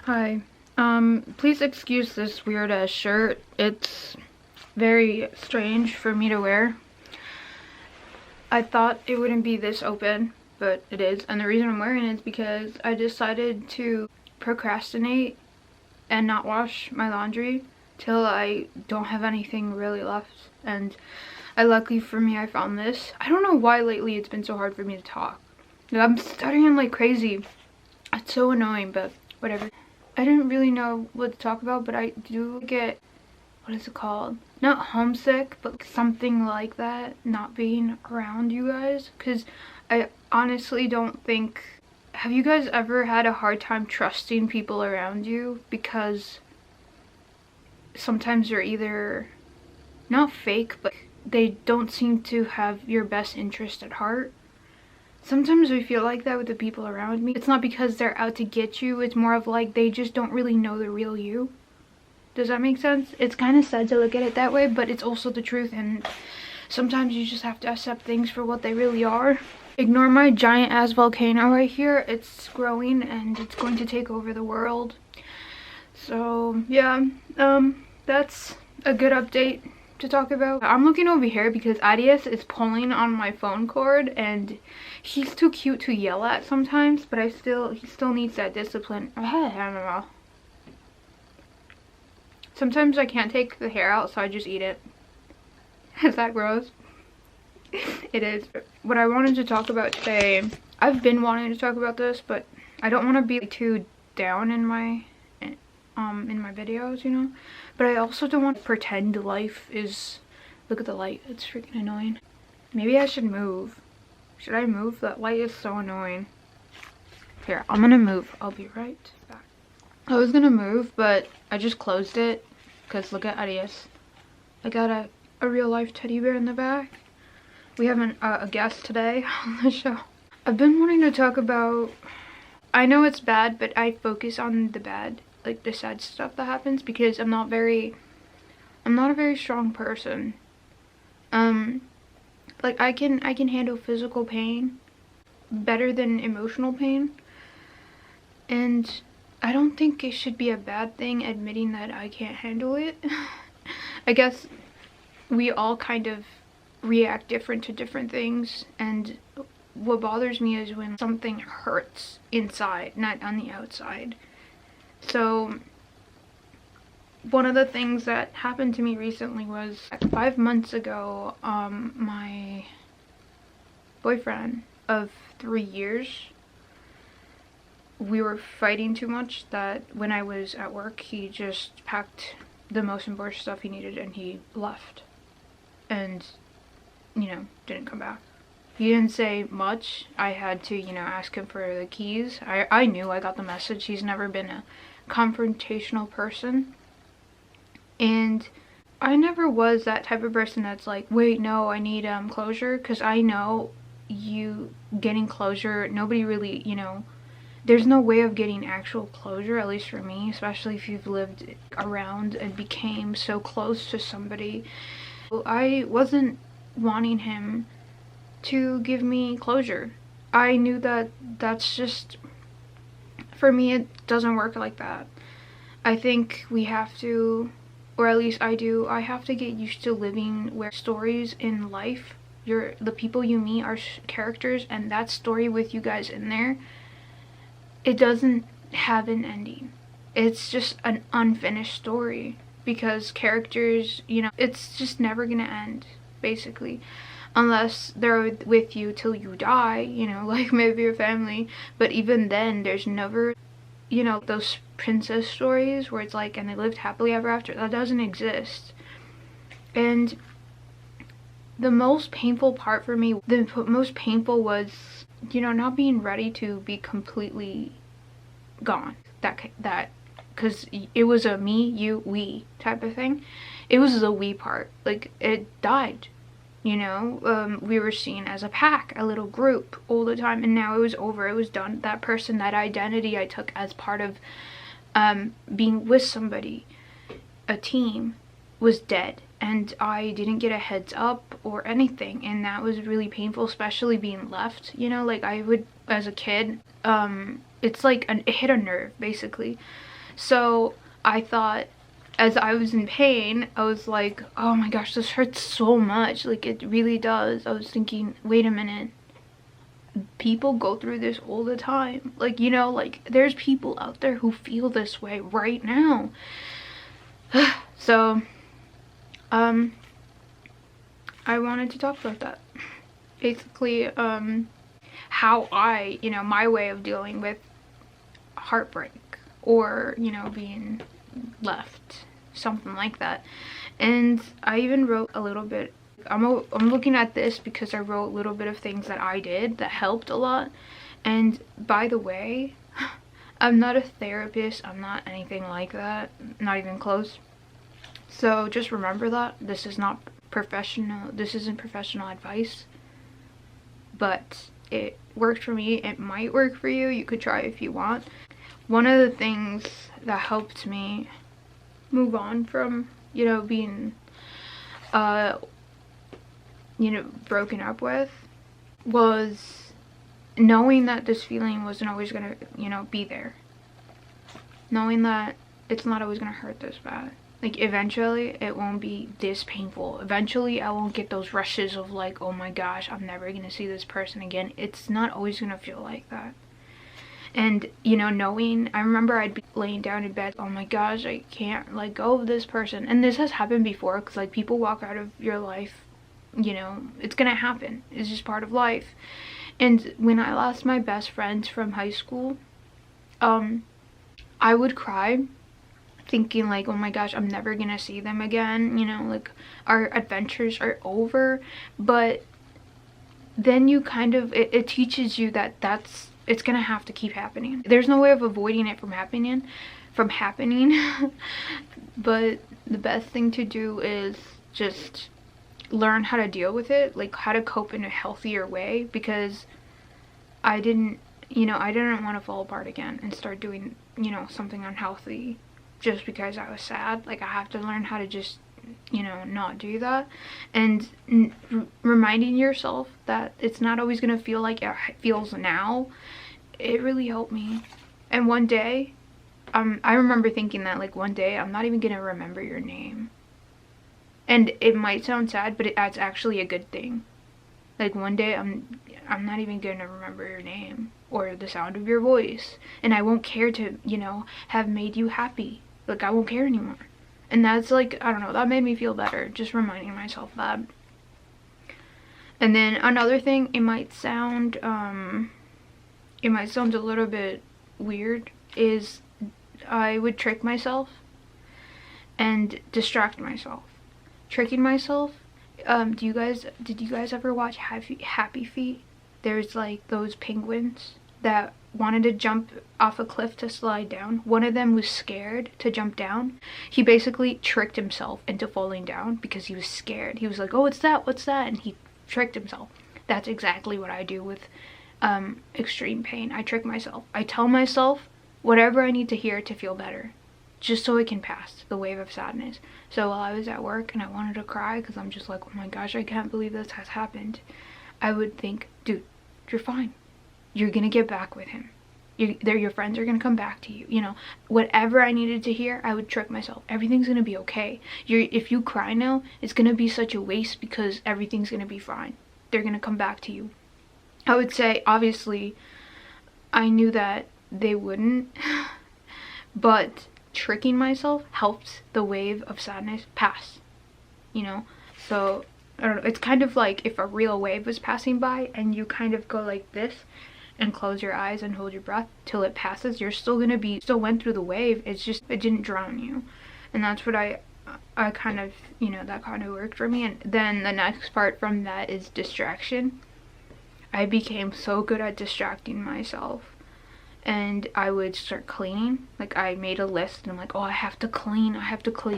Hi. Please excuse this weird ass shirt. It's very strange for me to wear. I thought it wouldn't be this open, but it is. And the reason I'm wearing it is because I decided to procrastinate and not wash my laundry till I don't have anything really left. And luckily for me, I found this. I don't know why lately it's been so hard for me to talk. I'm stuttering like crazy. It's so annoying, but whatever. I didn't really know what to talk about, but I do get, what is it called? Not homesick, but something like that, not being around you guys. Because I honestly don't think, have you guys ever had a hard time trusting people around you? Because sometimes they're either not fake, but they don't seem to have your best interest at heart. Sometimes I feel like that with the people around me. It's not because they're out to get you, it's more of like they just don't really know the real you. Does that make sense? It's kind of sad to look at it that way, but it's also the truth, and sometimes you just have to accept things for what they really are. Ignore my giant ass volcano right here. It's growing and it's going to take over the world. So yeah, that's a good update to talk about. I'm looking over here because Arias is pulling on my phone cord and he's too cute to yell at sometimes, but he still needs that discipline. I don't know. Sometimes I can't take the hair out, so I just eat it. Is that gross? It is. What I wanted to talk about today, I've been wanting to talk about this, but I don't want to be too down in my videos, you know, but I also don't want to pretend life is, look at the light, it's freaking annoying. Maybe I should move. Should I move? That light is so annoying. Here, I'm gonna move. I'll be right back. I was gonna move, but I just closed it because look at Arias. I got a real life teddy bear in the back. We have a guest today on the show. I've been wanting to talk about, I know it's bad, but I focus on the bad, like the sad stuff that happens, because I'm not a very strong person. Like I can handle physical pain better than emotional pain, and I don't think it should be a bad thing admitting that I can't handle it. I guess we all kind of react different to different things, and what bothers me is when something hurts inside, not on the outside. So one of the things that happened to me recently was 5 months ago, my boyfriend of 3 years, we were fighting too much that when I was at work, he just packed the most important stuff he needed and he left. And, you know, didn't come back. He didn't say much. I had to, you know, ask him for the keys. I knew, I got the message. He's never been a confrontational person, and I never was that type of person that's like, wait, no, I need closure, because I know you getting closure, nobody really, you know, there's no way of getting actual closure, at least for me, especially if you've lived around and became so close to somebody. I wasn't wanting him to give me closure. I knew that that's just, for me, it doesn't work like that. I think we have to, or at least I do, I have to get used to living where stories in life, the people you meet are characters, and that story with you guys in there, it doesn't have an ending. It's just an unfinished story, because characters, you know, it's just never gonna end, basically. Unless they're with you till you die, you know, like maybe your family. But even then, there's never, you know, those princess stories where it's like, and they lived happily ever after. That doesn't exist. And the most painful part for me, the most painful was, you know, not being ready to be completely gone. That, because it was a me, you, we type of thing. It was the we part. Like, it died. You know, we were seen as a pack, a little group all the time, and now it was over, it was done. That person, that identity I took as part of being with somebody, a team, was dead, and I didn't get a heads up or anything, and that was really painful, especially being left, you know, like I would, as a kid, it's like it hit a nerve basically. So I thought, as I was in pain, I was like, oh my gosh, this hurts so much, like it really does. I was thinking, wait a minute, people go through this all the time, like, you know, like there's people out there who feel this way right now. So I wanted to talk about that basically, how I, you know, my way of dealing with heartbreak, or, you know, being left, something like that. And I even wrote a little bit. I'm looking at this because I wrote a little bit of things that I did that helped a lot. And by the way, I'm not a therapist, I'm not anything like that, not even close. So just remember that this is not professional, this isn't professional advice, but it worked for me. It might work for you. You could try if you want. One of the things that helped me move on from, you know, being you know, broken up with, was knowing that this feeling wasn't always gonna, you know, be there. Knowing that it's not always gonna hurt this bad. Like, eventually it won't be this painful. Eventually I won't get those rushes of like, oh my gosh, I'm never gonna see this person again. It's not always gonna feel like that. And, you know, knowing, I remember I'd be laying down in bed, oh my gosh, I can't let go of this person. And this has happened before, because like people walk out of your life, you know, it's gonna happen. It's just part of life. And when I lost my best friends from high school, I would cry thinking like, oh my gosh, I'm never gonna see them again, you know, like our adventures are over. But then you kind of, it teaches you that it's gonna have to keep happening. There's no way of avoiding it from happening. But the best thing to do is just learn how to deal with it, like how to cope in a healthier way, because I didn't want to fall apart again and start doing, you know, something unhealthy just because I was sad. Like, I have to learn how to just, you know, not do that. And reminding yourself that it's not always gonna feel like it feels now, it really helped me. And one day, I remember thinking that, like, one day I'm not even gonna remember your name. And it might sound sad, but that's actually a good thing. Like, one day I'm not even gonna remember your name or the sound of your voice, and I won't care to, you know, have made you happy. Like, I won't care anymore. And that's like, I don't know, that made me feel better, just reminding myself that. And then another thing, it might sound a little bit weird, is I would trick myself and distract myself. Tricking myself, did you guys ever watch Happy Feet? There's like those penguins that wanted to jump off a cliff to slide down. One of them was scared to jump down. He basically tricked himself into falling down because he was scared. He was like, oh, what's that, and he tricked himself. That's exactly what I do with extreme pain. I trick myself. I tell myself whatever I need to hear to feel better, just so it can pass the wave of sadness. So while I was at work and I wanted to cry because I'm just like, oh my gosh, I can't believe this has happened, I would think, dude, you're fine. You're gonna get back with him. Your friends are gonna come back to you. You know, whatever I needed to hear, I would trick myself. Everything's gonna be okay. If you cry now, it's gonna be such a waste because everything's gonna be fine. They're gonna come back to you. I would say, obviously, I knew that they wouldn't, but tricking myself helped the wave of sadness pass, you know. So I don't know, it's kind of like if a real wave was passing by and you kind of go like this and close your eyes and hold your breath till it passes. You're still went through the wave, it's just it didn't drown you. And that's what I kind of, you know, that kind of worked for me. And then the next part from that is distraction. I became so good at distracting myself. And I would start cleaning. Like, I made a list and I'm like, oh, I have to clean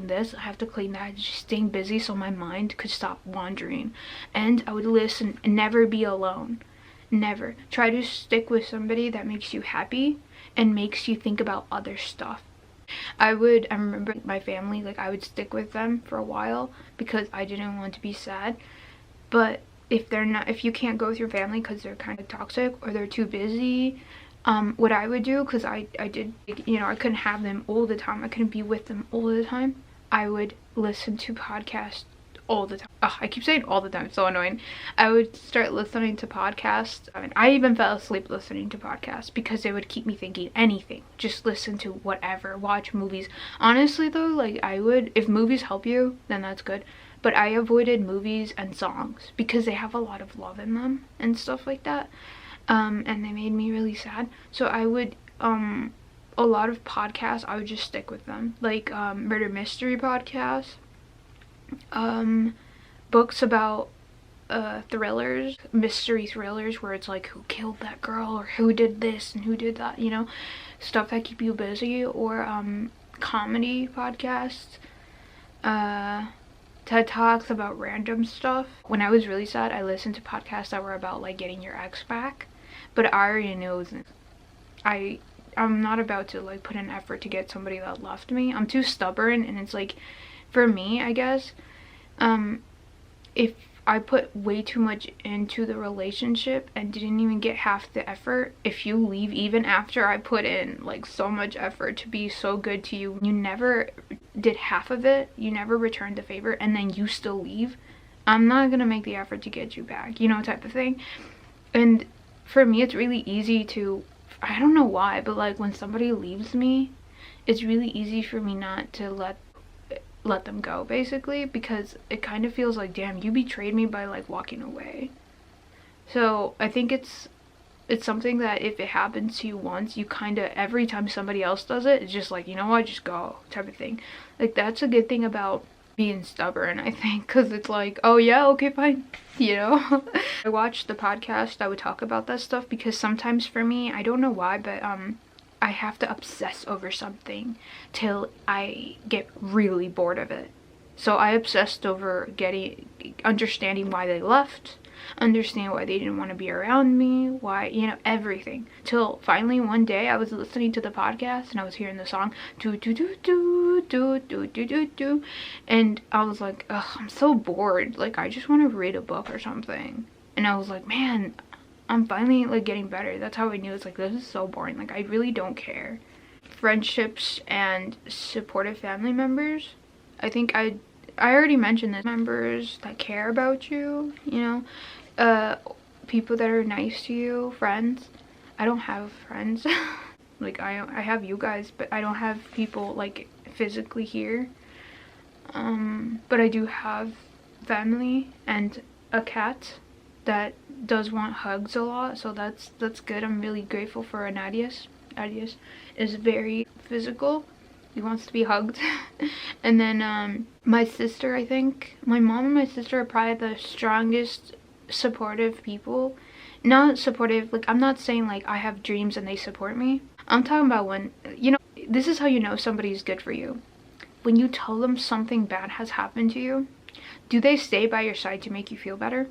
this, I have to clean that, just staying busy so my mind could stop wandering. And I would listen and never be alone. Never. Try to stick with somebody that makes you happy and makes you think about other stuff. I remember my family, like, I would stick with them for a while because I didn't want to be sad. But if you can't go with your family because they're kind of toxic or they're too busy, What I would do, because I did, you know, I couldn't have them all the time, I couldn't be with them all the time, I would listen to podcasts all the time. Ugh, I keep saying all the time, it's so annoying. I would start listening to podcasts. I mean, I even fell asleep listening to podcasts because they would keep me thinking anything. Just listen to whatever, watch movies. Honestly though, like, I would, if movies help you, then that's good. But I avoided movies and songs because they have a lot of love in them and stuff like that. And they made me really sad. So I would, a lot of podcasts, I would just stick with them. Like, murder mystery podcasts, books about, thrillers, mystery thrillers, where it's like, who killed that girl, or who did this and who did that, you know, stuff that keep you busy. Or, comedy podcasts, TED Talks about random stuff. When I was really sad, I listened to podcasts that were about, like, getting your ex back. But I already know I'm not about to, like, put an effort to get somebody that left me. I'm too stubborn, and it's like, for me, I guess, if I put way too much into the relationship and didn't even get half the effort, if you leave even after I put in, like, so much effort to be so good to you, you never did half of it, you never returned the favor, and then you still leave, I'm not gonna make the effort to get you back, you know, type of thing. And for me, it's really easy to, I don't know why, but, like, when somebody leaves me, it's really easy for me not to let them go, basically, because it kind of feels like, damn, you betrayed me by, like, walking away. So I think it's something that if it happens to you once, you kind of, every time somebody else does it, it's just like, you know what, just go, type of thing. Like, that's a good thing about being stubborn, I think, because it's like, oh yeah, okay, fine, you know. I watched the podcast that would talk about that stuff, because sometimes for me, I don't know why, but I have to obsess over something till I get really bored of it. So I obsessed over understanding why they left, understand why they didn't want to be around me, why, you know, everything. Till finally one day I was listening to the podcast and I was hearing the song do do do do do do do do do, and I was like, ugh, I'm so bored. Like, I just want to read a book or something. And I was like, man, I'm finally, like, getting better. That's how I knew. It's like, this is so boring. Like, I really don't care. Friendships and supportive family members. I think I already mentioned this. Members that care about you, you know, people that are nice to you, friends. I don't have friends. Like, I have you guys, but I don't have people, like, physically here. But I do have family and a cat that does want hugs a lot, so that's good. I'm really grateful for Anadius. Adius is very physical. He wants to be hugged. And then my sister, I think. My mom and my sister are probably the strongest supportive people. Not supportive, like, I'm not saying, like, I have dreams and they support me. I'm talking about when, you know, this is how you know somebody's good for you. When you tell them something bad has happened to you, do they stay by your side to make you feel better?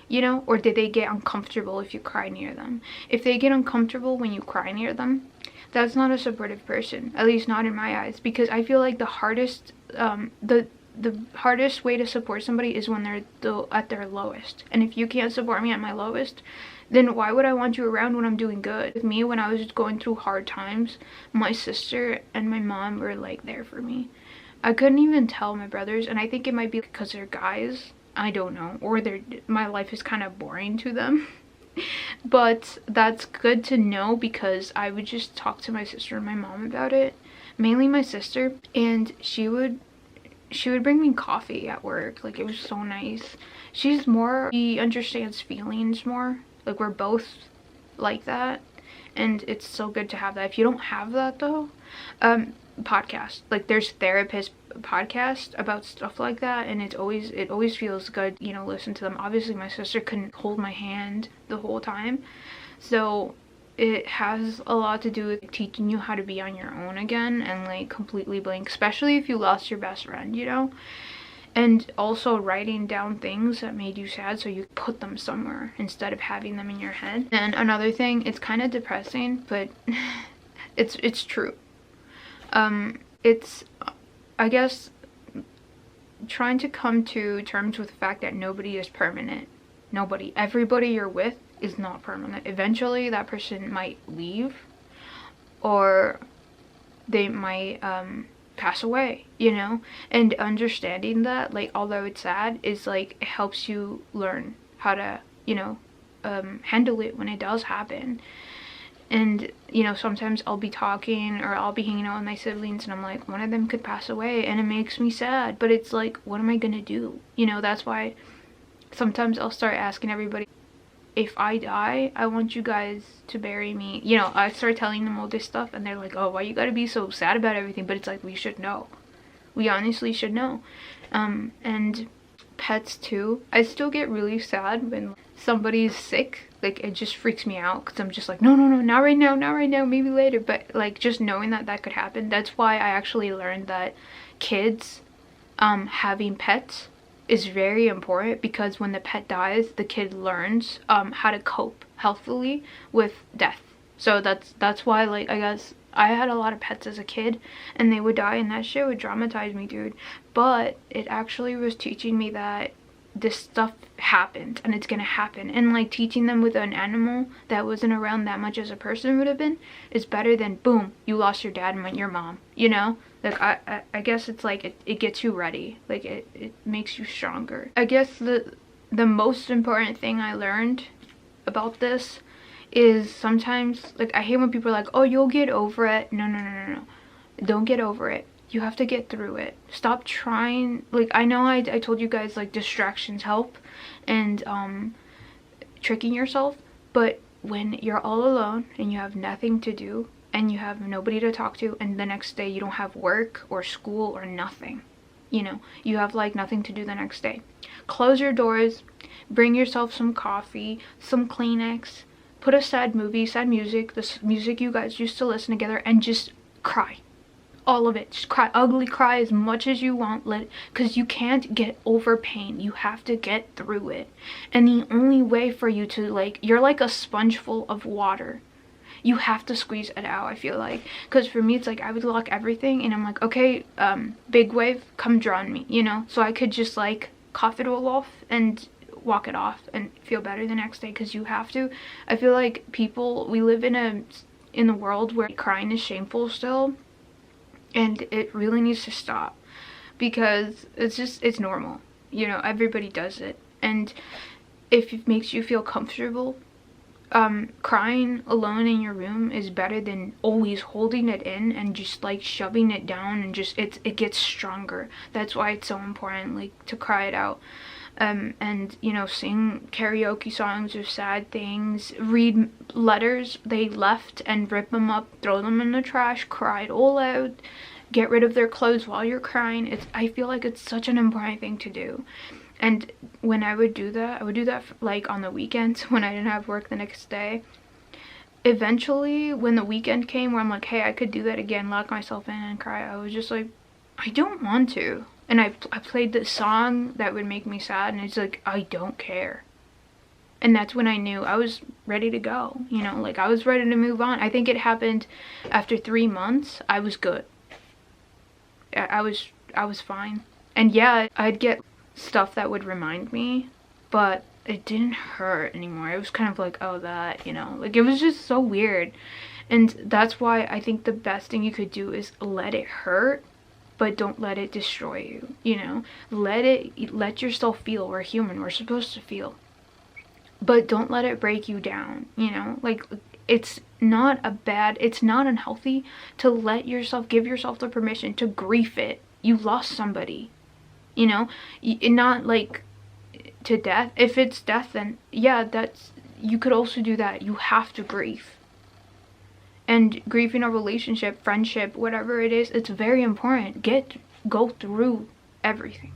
You know, or did they get uncomfortable if you cry near them? If they get uncomfortable when you cry near them, that's not a supportive person, at least not in my eyes, because I feel like the hardest hardest way to support somebody is when they're at their lowest. And if you can't support me at my lowest, then why would I want you around when I'm doing good? With me, when I was going through hard times, my sister and my mom were, like, there for me. I couldn't even tell my brothers, and I think it might be because they're guys. I don't know, or my life is kind of boring to them. But that's good to know, because I would just talk to my sister and my mom about it, mainly my sister, and she would bring me coffee at work. Like, it was so nice. She understands feelings more. Like, we're both like that, and it's so good to have that. If you don't have that though, podcast, like, there's therapist podcast about stuff like that, and it always feels good, you know, listen to them. Obviously my sister couldn't hold my hand the whole time, so it has a lot to do with teaching you how to be on your own again and, like, completely blank, especially if you lost your best friend, you know. And also writing down things that made you sad so you put them somewhere instead of having them in your head. And another thing, it's kind of depressing, but it's true. It's, I guess, trying to come to terms with the fact that nobody is permanent. Nobody. Everybody you're with is not permanent. Eventually that person might leave, or they might pass away, you know? And understanding that, like, although it's sad, is like, it helps you learn how to, you know, handle it when it does happen. And, you know, sometimes I'll be talking or I'll be hanging out with my siblings and I'm like, one of them could pass away, and it makes me sad, but it's like, what am I gonna do? You know, that's why sometimes I'll start asking everybody, if I die, I want you guys to bury me. You know, I start telling them all this stuff and they're like, oh, why you gotta be so sad about everything? But it's like, we should know. We honestly should know. And pets too. I still get really sad when somebody's sick. Like, it just freaks me out because I'm just like, no, no, no, not right now, not right now, maybe later. But like, just knowing that that could happen, that's why I actually learned that kids having pets is very important, because when the pet dies, the kid learns how to cope healthily with death. So that's why, like, I guess I had a lot of pets as a kid and they would die, and that shit would traumatize me, dude. But it actually was teaching me that this stuff happened and it's gonna happen, and like, teaching them with an animal that wasn't around that much as a person would have been is better than, boom, you lost your dad and your mom, you know? Like, I guess it's like, it gets you ready. Like, it makes you stronger. I guess the most important thing I learned about this is, sometimes, like, I hate when people are like, oh, you'll get over it. No, no, no, no, no. Don't get over it. You have to get through it. Stop trying. Like, I know I told you guys, like, distractions help, and tricking yourself, but when you're all alone and you have nothing to do and you have nobody to talk to, and the next day you don't have work or school or nothing, you know, you have like nothing to do the next day, close your doors, bring yourself some coffee, some Kleenex, put a sad movie, sad music, this music you guys used to listen together, and just cry. All of it. Just cry. Ugly cry as much as you want. Because you can't get over pain. You have to get through it. And the only way for you to, like, you're like a sponge full of water. You have to squeeze it out, I feel like. Because for me, it's like, I would lock everything and I'm like, okay, big wave, come drown me, you know? So I could just like cough it all off and walk it off and feel better the next day, because you have to. I feel like people, we live in the world where crying is shameful still. And it really needs to stop, because it's normal, you know, everybody does it. And if it makes you feel comfortable, crying alone in your room is better than always holding it in and just like shoving it down, and just it gets stronger. That's why it's so important, like, to cry it out. And, you know, sing karaoke songs of sad things, read letters they left and rip them up, throw them in the trash, cry it all out, get rid of their clothes while you're crying. I feel like it's such an important thing to do. And when I would do that, like on the weekends when I didn't have work the next day. Eventually, when the weekend came where I'm like, hey, I could do that again, lock myself in and cry, I was just like, I don't want to. And I played this song that would make me sad, and it's like, I don't care. And that's when I knew I was ready to go, you know, like, I was ready to move on. I think it happened after 3 months. I was good. I was fine. And yeah, I'd get stuff that would remind me, but it didn't hurt anymore. It was kind of like, oh, that, you know, like, it was just so weird. And that's why I think the best thing you could do is let it hurt, but don't let it destroy you, you know? Let yourself feel. We're human, we're supposed to feel. But don't let it break you down, you know? Like, it's not unhealthy to give yourself the permission to grieve it. You lost somebody, you know? Not like to death. If it's death, then yeah, you could also do that. You have to grieve. And grieving a relationship, friendship, whatever it is, it's very important. Go through everything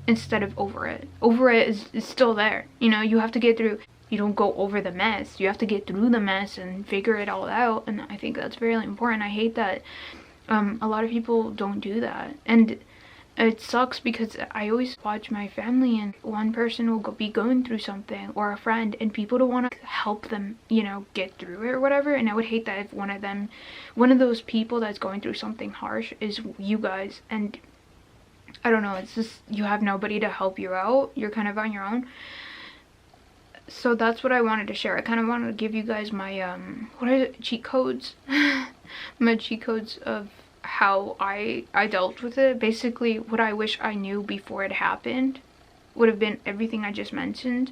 instead of over it. Over it is still there. You know, you have to get through. You don't go over the mess. You have to get through the mess and figure it all out. And I think that's very important. I hate that a lot of people don't do that. And it sucks, because I always watch my family and one person will be going through something, or a friend, and people don't want to help them, you know, get through it or whatever. And I would hate that if one of those people that's going through something harsh is you guys, and I don't know, it's just, you have nobody to help you out. You're kind of on your own. So that's what I wanted to share. I kind of wanted to give you guys my what are it? Cheat codes. My cheat codes of how I dealt with it. Basically, what I wish I knew before it happened would have been everything I just mentioned.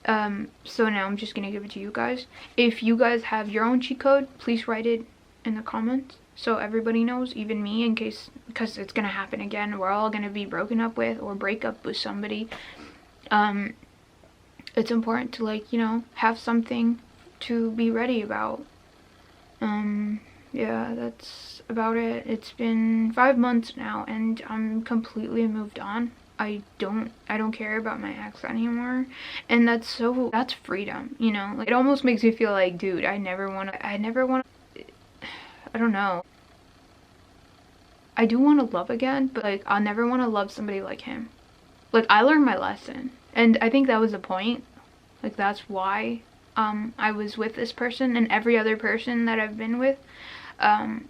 So now I'm just gonna give it to you guys. If you guys have your own cheat code, please write it in the comments so everybody knows, even me, in case, because it's gonna happen again. We're all gonna be broken up with or break up with somebody. It's important to, like, you know, have something to be ready about. Yeah, that's about it. It's been 5 months now and I'm completely moved on. I don't care about my ex anymore, and that's freedom, you know. Like, it almost makes me feel like, dude, I never want to, I don't know. I do want to love again, but like, I'll never want to love somebody like him. Like, I learned my lesson, and I think that was the point. Like, that's why I was with this person, and every other person that I've been with,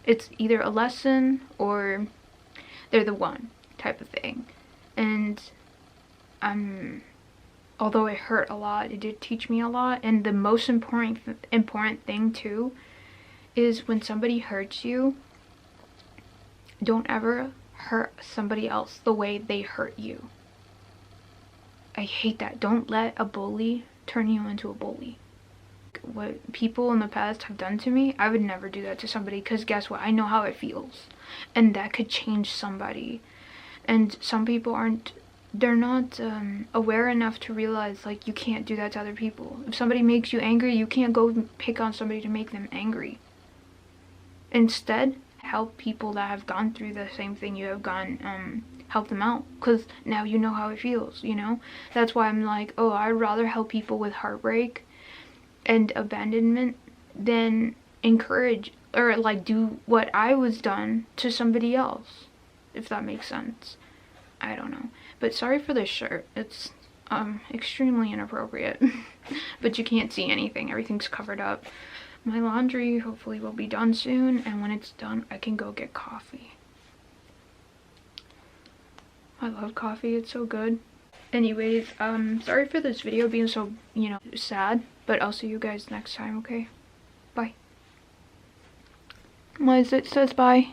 it's either a lesson or they're the one type of thing. And although it hurt a lot, it did teach me a lot. And the most important thing too is, when somebody hurts you, don't ever hurt somebody else the way they hurt you. I hate that. Don't let a bully turn you into a bully. What people in the past have done to me, I would never do that to somebody, because guess what? I know how it feels, and that could change somebody. And some people they're not aware enough to realize, like, you can't do that to other people. If somebody makes you angry, you can't go pick on somebody to make them angry. Instead, help people that have gone through the same thing you have gone, help them out, because now you know how it feels, you know. That's why I'm like, oh, I'd rather help people with heartbreak and abandonment than encourage or like do what I was done to somebody else, if that makes sense. I don't know, but sorry for this shirt. It's extremely inappropriate. But you can't see anything, everything's covered up. My laundry hopefully will be done soon, and when it's done I can go get coffee. I love coffee, it's so good. Anyways, sorry for this video being so, you know, sad, but I'll see you guys next time, okay? Bye. It says bye.